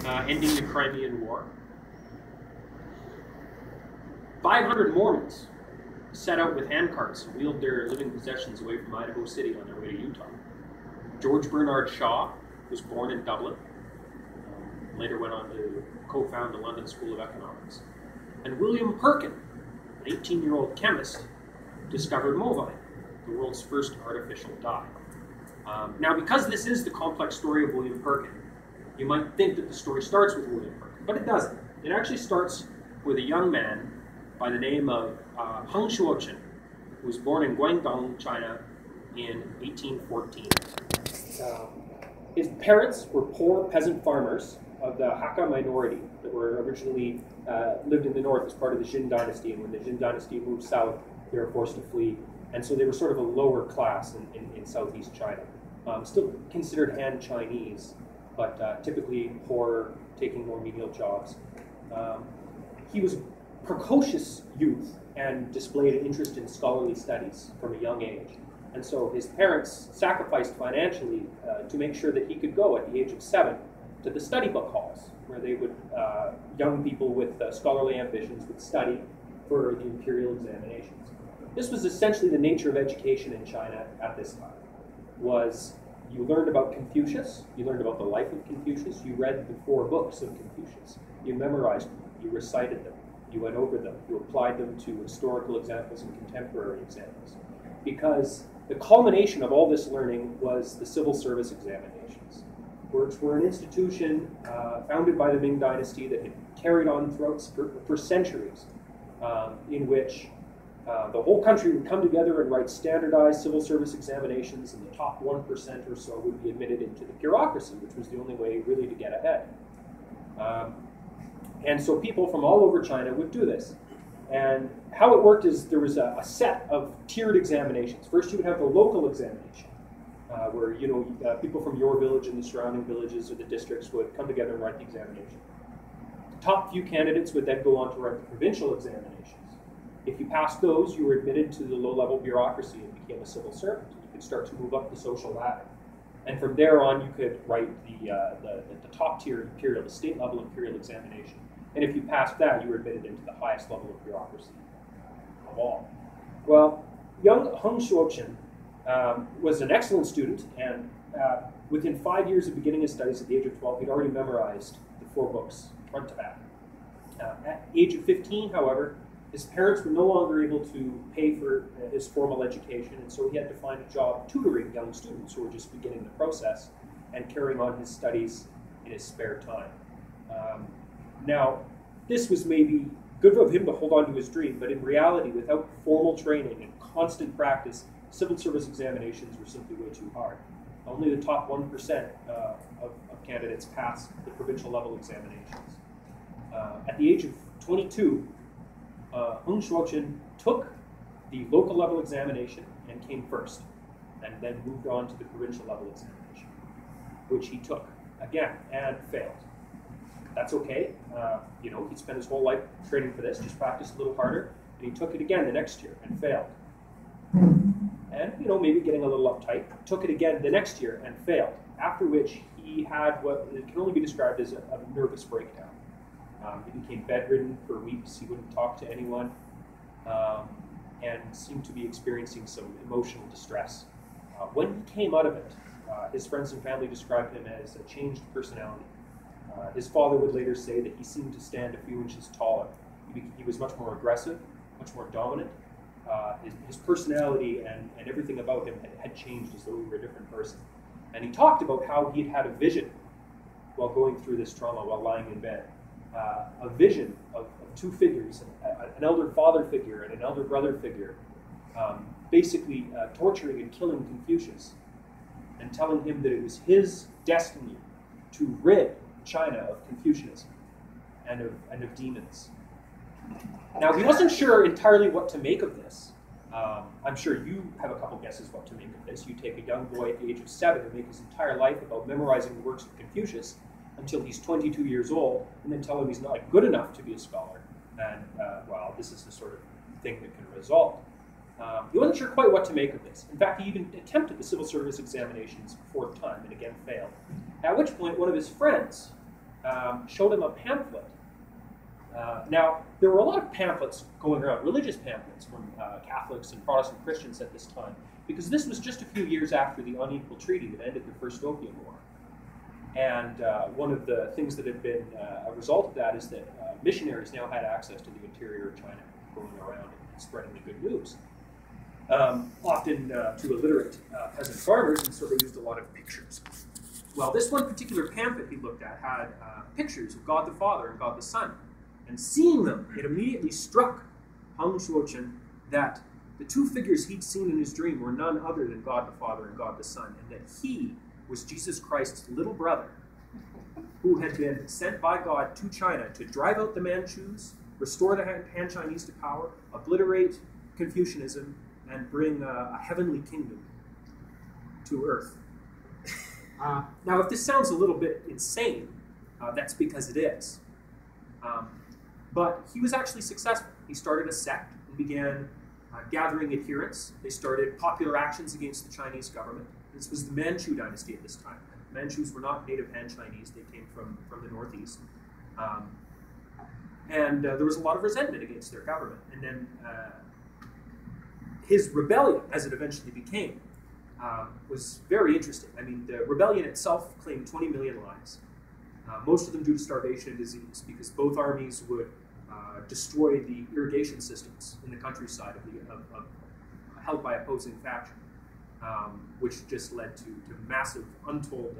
ending the Crimean War. 500 Mormons set out with handcarts and wheeled their living possessions away from Idaho City on their way to Utah. George Bernard Shaw was born in Dublin, later went on to co-found the London School of Economics. And William Perkin, an 18-year-old chemist, discovered movine, the world's first artificial dye. Now, because this is the complex story of William Perkin, you might think that the story starts with William Perkin, but it doesn't. It actually starts with a young man by the name of Heng Shuochen, who was born in Guangdong, China in 1814. His parents were poor peasant farmers of the Hakka minority that were originally lived in the north as part of the Jin dynasty, and when the Jin dynasty moved south, they were forced to flee, and so they were sort of a lower class in southeast China. Still considered Han Chinese, but typically poor, taking more menial jobs. He was a precocious youth and displayed an interest in scholarly studies from a young age. And so his parents sacrificed financially to make sure that he could go at the age of 7 to the study book halls, where they would, young people with scholarly ambitions would study for the imperial examinations. This was essentially the nature of education in China at this time. Was you learned about Confucius, you learned about the life of Confucius, you read the 4 books of Confucius, you memorized them, you recited them, you went over them, you applied them to historical examples and contemporary examples. Because the culmination of all this learning was the civil service examinations, which were an institution founded by the Ming Dynasty that had carried on for centuries, in which the whole country would come together and write standardized civil service examinations, and the top 1% or so would be admitted into the bureaucracy, which was the only way really to get ahead. And so people from all over China would do this. And how it worked is there was a set of tiered examinations. First, you would have the local examination, where people from your village and the surrounding villages or the districts would come together and write the examination. The top few candidates would then go on to write the provincial examinations. If you passed those, you were admitted to the low-level bureaucracy and became a civil servant. You could start to move up the social ladder. And from there on, you could write the top-tier imperial, the state-level imperial examination. And if you passed that, you were admitted into the highest level of bureaucracy of all. Well, young Heng Shuochen was an excellent student, and within 5 years of beginning his studies at the age of 12, he'd already memorized the 4 books, front to back. At the age of 15, however, his parents were no longer able to pay for his formal education, and so he had to find a job tutoring young students who were just beginning the process and carrying on his studies in his spare time. Now, this was maybe good of him to hold on to his dream, but in reality, without formal training and constant practice, civil service examinations were simply way too hard. Only the top 1% of candidates passed the provincial level examinations. At the age of 22, Heng Shuochen took the local level examination and came first, and then moved on to the provincial level examination, which he took again and failed. That's okay. He spent his whole life training for this, just practiced a little harder, and he took it again the next year and failed. And, maybe getting a little uptight, took it again the next year and failed, after which he had what can only be described as a nervous breakdown. He became bedridden for weeks. He wouldn't talk to anyone, and seemed to be experiencing some emotional distress. When he came out of it, his friends and family described him as a changed personality. His father would later say that he seemed to stand a few inches taller. He was much more aggressive, much more dominant. His personality and everything about him had changed as though he were a different person. And he talked about how he had had a vision while going through this trauma, while lying in bed. A vision of 2 figures, an elder father figure and an elder brother figure, basically torturing and killing Confucius, and telling him that it was his destiny to rid China of Confucianism and of demons. Now, he wasn't sure entirely what to make of this. I'm sure you have a couple guesses what to make of this. You take a young boy at the age of 7 and make his entire life about memorizing the works of Confucius until he's 22 years old, and then tell him he's not good enough to be a scholar. And, this is the sort of thing that can result. He wasn't sure quite what to make of this. In fact, he even attempted the civil service examinations a 4th time and again failed. At which point, one of his friends showed him a pamphlet. Now, there were a lot of pamphlets going around, religious pamphlets from Catholics and Protestant Christians at this time, because this was just a few years after the unequal treaty that ended the First Opium War. And one of the things that had been a result of that is that missionaries now had access to the interior of China, going around and spreading the good news. Often to illiterate peasant farmers, and so they used a lot of pictures. Well, this one particular pamphlet he looked at had pictures of God the Father and God the Son. And seeing them, it immediately struck Hang Shuochen that the two figures he'd seen in his dream were none other than God the Father and God the Son, and that he was Jesus Christ's little brother, who had been sent by God to China to drive out the Manchus, restore the Han Chinese to power, obliterate Confucianism, and bring a heavenly kingdom to earth. Now, if this sounds a little bit insane, that's because it is. But he was actually successful. He started a sect and began gathering adherents. They started popular actions against the Chinese government. This was the Manchu dynasty at this time. The Manchus were not native Han Chinese. They came from the northeast. And there was a lot of resentment against their government. And then his rebellion, as it eventually became, was very interesting. I mean, the rebellion itself claimed 20 million lives. Most of them due to starvation and disease, because both armies would destroy the irrigation systems in the countryside held by opposing factions, which just led to massive, untold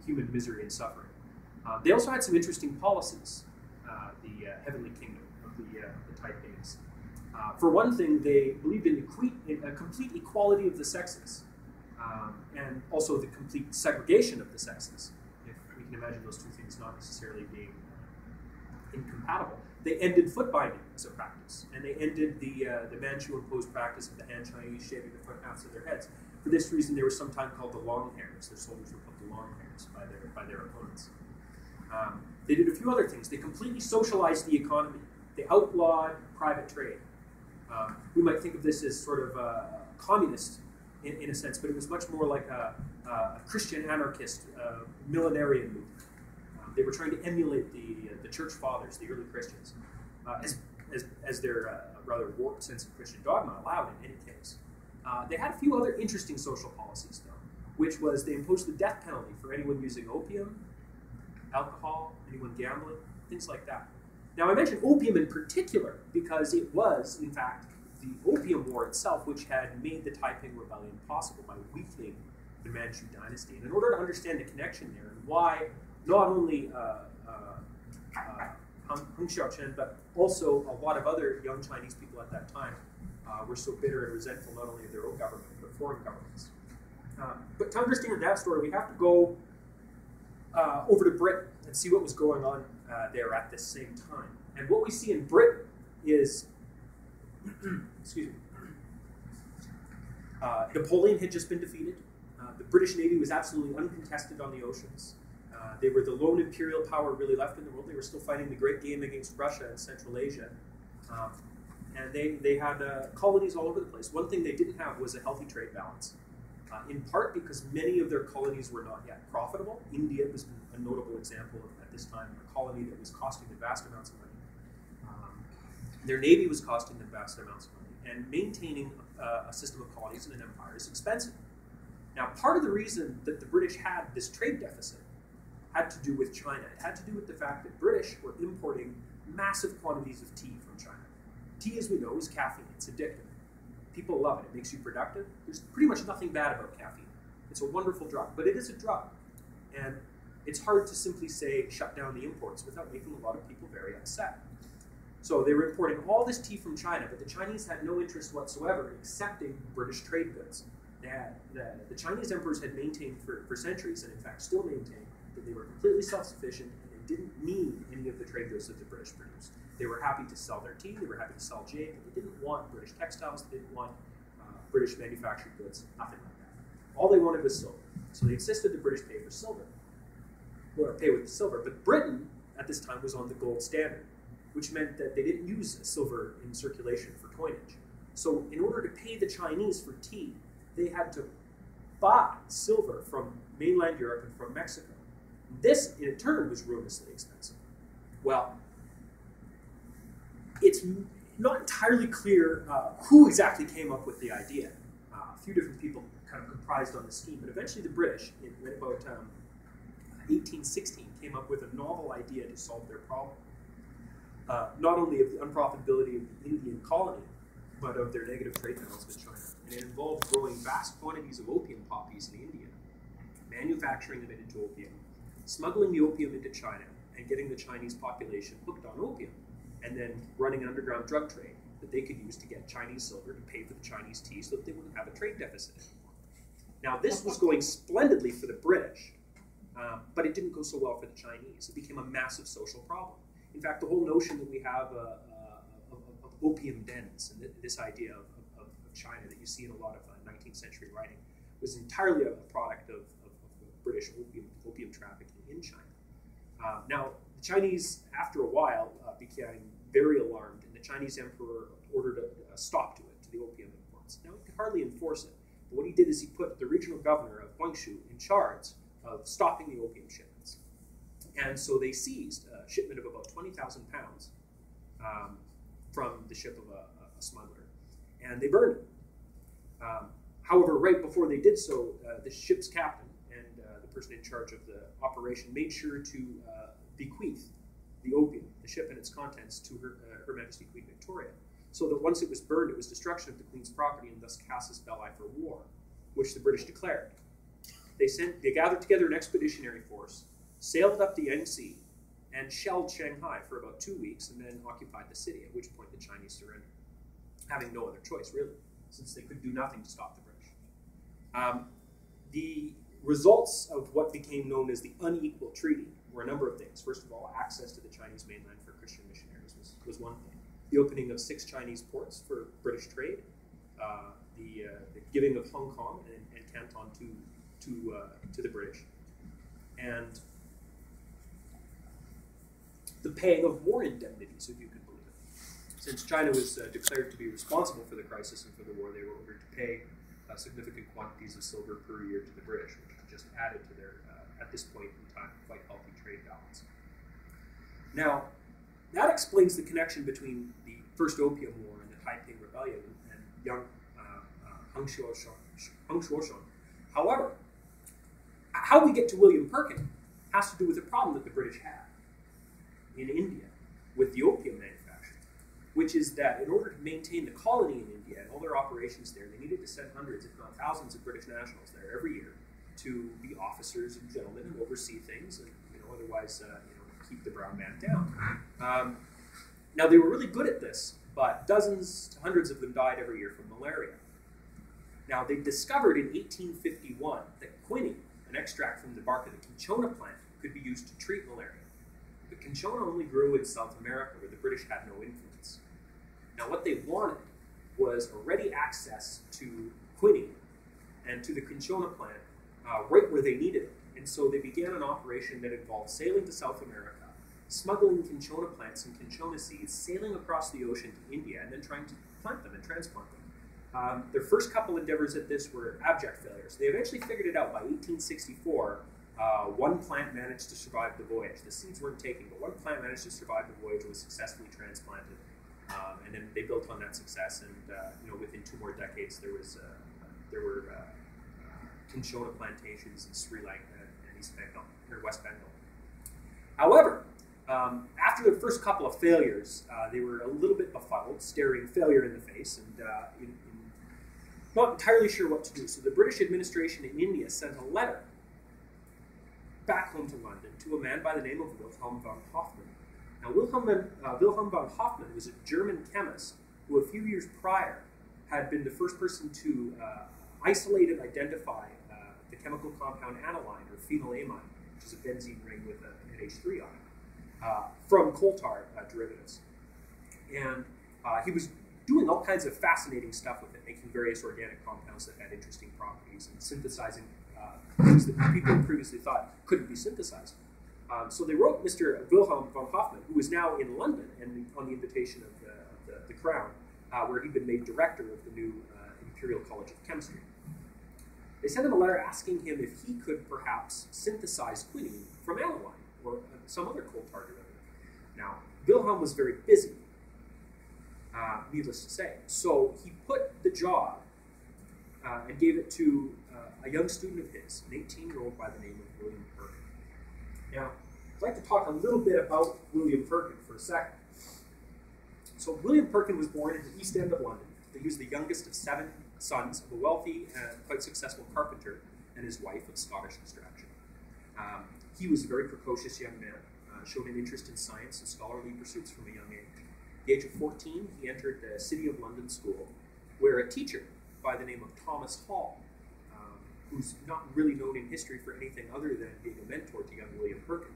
human misery and suffering. They also had some interesting policies, the Heavenly Kingdom of the Taipings. For one thing, they believed in a complete equality of the sexes, and also the complete segregation of the sexes. If we can imagine those two things not necessarily being incompatible. They ended foot binding as a practice, and they ended the Manchu-imposed practice of the Han Chinese shaving the front halves of their heads. For this reason, they were sometimes called the long hairs. Their soldiers were called the long hairs by their opponents. They did a few other things. They completely socialized the economy. They outlawed private trade. We might think of this as sort of communist in a sense, but it was much more like a Christian anarchist millenarian movement. They were trying to emulate the church fathers, the early Christians, as their rather warped sense of Christian dogma allowed in any case. They had a few other interesting social policies, though, which was they imposed the death penalty for anyone using opium, alcohol, anyone gambling, things like that. Now, I mentioned opium in particular because it was, in fact, the Opium War itself which had made the Taiping Rebellion possible by weakening the Manchu dynasty. And in order to understand the connection there and why not only Heng Xiaochen, but also a lot of other young Chinese people at that time were so bitter and resentful not only of their own government, but foreign governments. But to understand that story, we have to go over to Britain and see what was going on there at this same time. And what we see in Britain is, excuse me, Napoleon had just been defeated. The British Navy was absolutely uncontested on the oceans. They were the lone imperial power really left in the world. They were still fighting the great game against Russia and Central Asia. And they had colonies all over the place. One thing they didn't have was a healthy trade balance, in part because many of their colonies were not yet profitable. India was a notable example of, at this time, a colony that was costing them vast amounts of money. Their navy was costing them vast amounts of money, and maintaining a system of colonies in an empire is expensive. Now, part of the reason that the British had this trade deficit had to do with China. It had to do with the fact that British were importing massive quantities of tea from China. Tea, as we know, is caffeine. It's addictive. People love it. It makes you productive. There's pretty much nothing bad about caffeine. It's a wonderful drug, but it is a drug. And it's hard to simply say, shut down the imports without making a lot of people very upset. So they were importing all this tea from China, but the Chinese had no interest whatsoever in accepting British trade goods. The Chinese emperors had maintained for centuries, and in fact still maintain, that they were completely self-sufficient and they didn't need any of the trade goods that the British produced. They were happy to sell their tea, they were happy to sell jade, but they didn't want British textiles, they didn't want British manufactured goods, nothing like that. All they wanted was silver. So they insisted the British pay for silver, or pay with silver. But Britain, at this time, was on the gold standard, which meant that they didn't use silver in circulation for coinage. So in order to pay the Chinese for tea, they had to buy silver from mainland Europe and from Mexico. This, in turn, was ruinously expensive. Well, it's not entirely clear who exactly came up with the idea. A few different people kind of comprised on the scheme, but eventually the British, in about 1816, came up with a novel idea to solve their problem. Not only of the unprofitability of the Indian colony, but of their negative trade balance with China. And it involved growing vast quantities of opium poppies in India, manufacturing them into opium, smuggling the opium into China, and getting the Chinese population hooked on opium, and then running an underground drug trade that they could use to get Chinese silver to pay for the Chinese tea so that they wouldn't have a trade deficit anymore. Now, this was going splendidly for the British, but it didn't go so well for the Chinese. It became a massive social problem. In fact, the whole notion that we have of opium dens and this idea of China that you see in a lot of 19th century writing was entirely a product of British opium trafficking in China. Now, the Chinese, after a while, became very alarmed, and the Chinese emperor ordered a stop to it, to the opium imports. Now, he could hardly enforce it, but what he did is he put the regional governor of Guangzhou in charge of stopping the opium shipments. And so they seized a shipment of about 20,000 pounds from the ship of a smuggler, and they burned it. However, right before they did so, the ship's captain and the person in charge of the operation made sure to bequeath the opium, the ship and its contents, to Her Majesty Queen Victoria, so that once it was burned, it was destruction of the Queen's property and thus casus belli for war, which the British declared. They gathered together an expeditionary force, sailed up the Yangtze, and shelled Shanghai for about 2 weeks, and then occupied the city, at which point the Chinese surrendered, having no other choice, really, since they could do nothing to stop the British. The results of what became known as the Unequal Treaty were a number of things. First of all, access to the Chinese mainland for Christian missionaries was one thing. The opening of 6 Chinese ports for British trade, the giving of Hong Kong and Canton to the British, and the paying of war indemnities, if you could believe it. Since China was declared to be responsible for the crisis and for the war, they were ordered to pay significant quantities of silver per year to the British, which just added to their, at this point in time, quite healthy trade balance. Now, that explains the connection between the First Opium War and the Taiping Rebellion and young Hung Shuoshun. However, how we get to William Perkin has to do with a problem that the British had in India with the opium manufacture, which is that in order to maintain the colony in India and all their operations there, they needed to send hundreds, if not thousands, of British nationals there every year to be officers and gentlemen and oversee things, and otherwise keep the brown man down. Now they were really good at this, but dozens to hundreds of them died every year from malaria. Now they discovered in 1851 that quinine, an extract from the bark of the cinchona plant, could be used to treat malaria. But cinchona only grew in South America, where the British had no influence. Now what they wanted was a ready access to quinine and to the cinchona plant right where they needed it. And so they began an operation that involved sailing to South America, smuggling cinchona plants and cinchona seeds, sailing across the ocean to India, and then trying to plant them and transplant them. Their first couple endeavors at this were abject failures. They eventually figured it out by 1864. One plant managed to survive the voyage. The seeds weren't taken, but one plant managed to survive the voyage and was successfully transplanted. And then they built on that success, and within 2 more decades, there were cinchona plantations in Sri Lanka and East Bengal, or West Bengal. However, after the first couple of failures, they were a little bit befuddled, staring failure in the face, and not entirely sure what to do. So the British administration in India sent a letter back home to London to a man by the name of Wilhelm von Hofmann. Now, Wilhelm von Hofmann was a German chemist who a few years prior had been the first person to isolate and identify the chemical compound aniline, or phenylamine, which is a benzene ring with an NH3 on it, from coal tar derivatives. And he was doing all kinds of fascinating stuff with it, making various organic compounds that had interesting properties and synthesizing things that people previously thought couldn't be synthesized. So they wrote Mr. Wilhelm von Hofmann, who is now in London and on the invitation of the Crown, where he'd been made director of the new Imperial College of Chemistry. They sent him a letter asking him if he could perhaps synthesize quinine from aniline or some other cold target. Now, Wilhelm was very busy, needless to say. So he put the job and gave it to a young student of his, an 18-year-old by the name of William Perkin. Now, I'd like to talk a little bit about William Perkin for a second. So William Perkin was born in the East End of London. He was the youngest of 7 sons of a wealthy and quite successful carpenter and his wife of Scottish extraction. He was a very precocious young man, showed an interest in science and scholarly pursuits from a young age. At the age of 14, he entered the City of London School, where a teacher by the name of Thomas Hall, who's not really known in history for anything other than being a mentor to young William Perkin,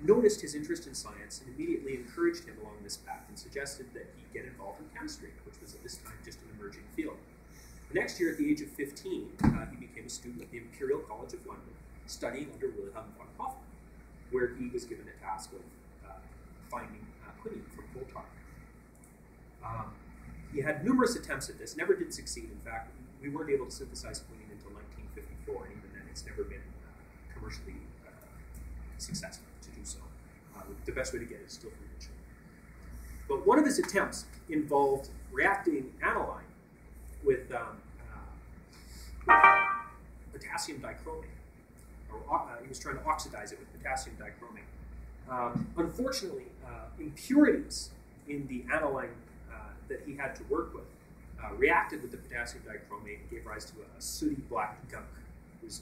noticed his interest in science and immediately encouraged him along this path and suggested that he get involved in chemistry, which was at this time just an emerging field. The next year, at the age of 15, he became a student at the Imperial College of London, studying under Wilhelm von Hoffmann, where he was given a task of finding quinine from coal tar. He had numerous attempts at this, never did succeed. In fact, we weren't able to synthesize quinine until 1954, and even then it's never been commercially successful to do so. The best way to get it is still through nature. But one of his attempts involved reacting aniline with potassium dichromate. He was trying to oxidize it with potassium dichromate. Unfortunately, impurities in the aniline that he had to work with reacted with the potassium dichromate and gave rise to a sooty black gunk,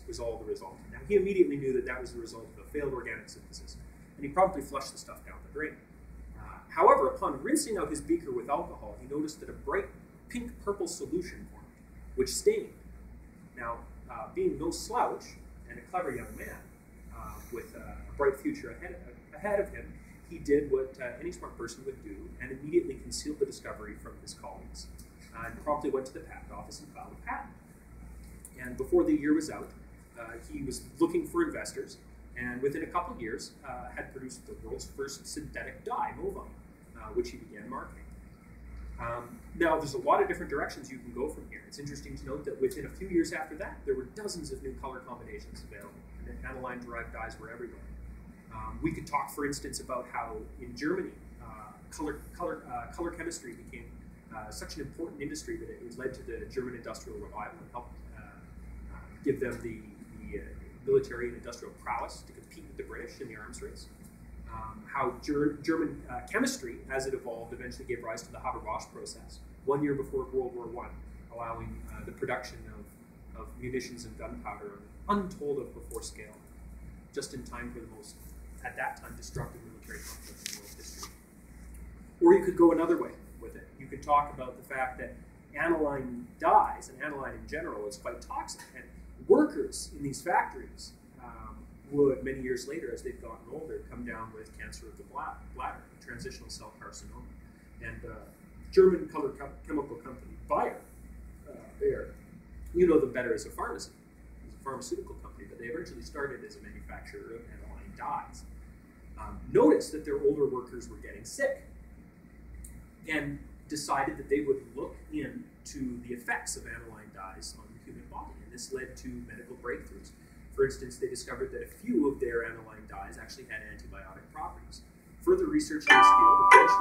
was all the result. Now, he immediately knew that that was the result of a failed organic synthesis, and he promptly flushed the stuff down the drain. However, upon rinsing out his beaker with alcohol, he noticed that a bright pink-purple solution formed, which stained. Now, being no slouch and a clever young man with a bright future ahead of him, he did what any smart person would do and immediately concealed the discovery from his colleagues and promptly went to the patent office and filed a patent. And before the year was out, he was looking for investors, and within a couple of years had produced the world's first synthetic dye, Novum, which he began marketing. Now, there's a lot of different directions you can go from here. It's interesting to note that within a few years after that, there were dozens of new color combinations available, and aniline-derived dyes were everywhere. We could talk, for instance, about how in Germany, color chemistry became such an important industry that it led to the German industrial revival and helped give them the military and industrial prowess to compete with the British in the arms race. How German chemistry, as it evolved, eventually gave rise to the Haber-Bosch process 1 year before World War I, allowing the production of munitions and gunpowder on untold of before scale, just in time for the most, at that time, destructive military conflict in world history. Or you could go another way with it. You could talk about the fact that aniline dyes, and aniline in general, is quite toxic. And workers in these factories would, many years later, as they've gotten older, come down with cancer of the bladder, transitional cell carcinoma. And German color chemical company, Bayer, you know them better as a pharmacy. It's a pharmaceutical company, but they originally started as a manufacturer of aniline dyes. Noticed that their older workers were getting sick and decided that they would look into the effects of aniline dyes on the human body, and this led to medical breakthroughs. For instance, they discovered that a few of their aniline dyes actually had antibiotic properties. Further research in this field eventually